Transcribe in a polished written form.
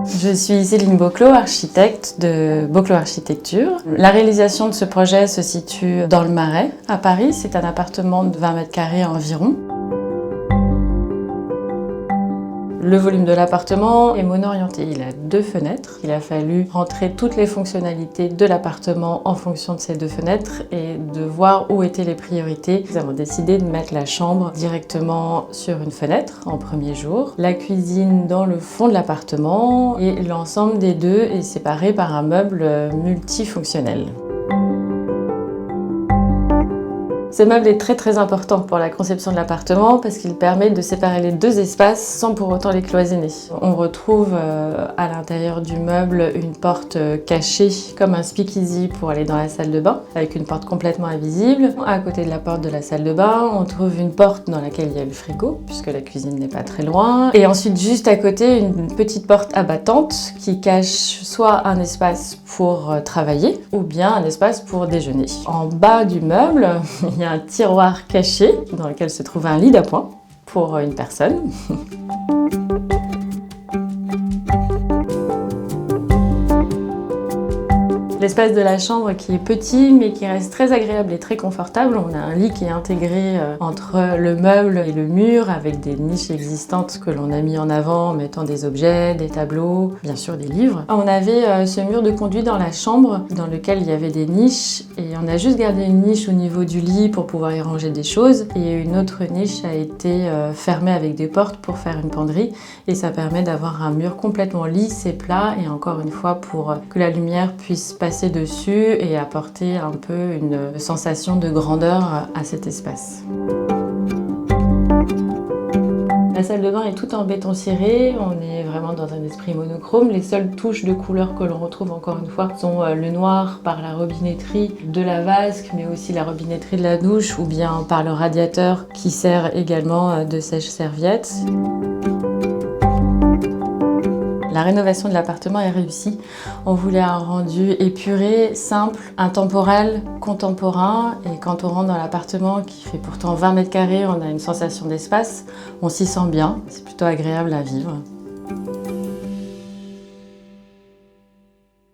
Je suis Céline Boclot, architecte de Boclot Architecture. La réalisation de ce projet se situe dans le Marais, à Paris. C'est un appartement de 20 mètres carrés environ. Le volume de l'appartement est mono-orienté. Il a 2 fenêtres. Il a fallu rentrer toutes les fonctionnalités de l'appartement en fonction de ces 2 fenêtres et de voir où étaient les priorités. Nous avons décidé de mettre la chambre directement sur une fenêtre en premier jour, la cuisine dans le fond de l'appartement et l'ensemble des deux est séparé par un meuble multifonctionnel. Ce meuble est très important pour la conception de l'appartement parce qu'il permet de séparer les 2 espaces sans pour autant les cloisonner. On retrouve à l'intérieur du meuble une porte cachée comme un speakeasy pour aller dans la salle de bain avec une porte complètement invisible. À côté de la porte de la salle de bain, on trouve une porte dans laquelle il y a le frigo puisque la cuisine n'est pas très loin. Et ensuite juste à côté, une petite porte abattante qui cache soit un espace pour travailler ou bien un espace pour déjeuner. En bas du meuble, il y a un tiroir caché dans lequel se trouve un lit d'appoint pour une personne. L'espace de la chambre qui est petit mais qui reste très agréable et très confortable. On a un lit qui est intégré entre le meuble et le mur avec des niches existantes que l'on a mis en avant en mettant des objets, des tableaux, bien sûr des livres. On avait ce mur de conduit dans la chambre dans lequel il y avait des niches et on a juste gardé une niche au niveau du lit pour pouvoir y ranger des choses et une autre niche a été fermée avec des portes pour faire une penderie et ça permet d'avoir un mur complètement lisse et plat et encore une fois pour que la lumière puisse passer dessus et apporter un peu une sensation de grandeur à cet espace. La salle de bain est toute en béton ciré, on est vraiment dans un esprit monochrome. Les seules touches de couleur que l'on retrouve encore une fois sont le noir par la robinetterie de la vasque, mais aussi la robinetterie de la douche ou bien par le radiateur qui sert également de sèche-serviette. La rénovation de l'appartement est réussie. On voulait un rendu épuré, simple, intemporel, contemporain. Et quand on rentre dans l'appartement qui fait pourtant 20 mètres carrés, on a une sensation d'espace. On s'y sent bien. C'est plutôt agréable à vivre.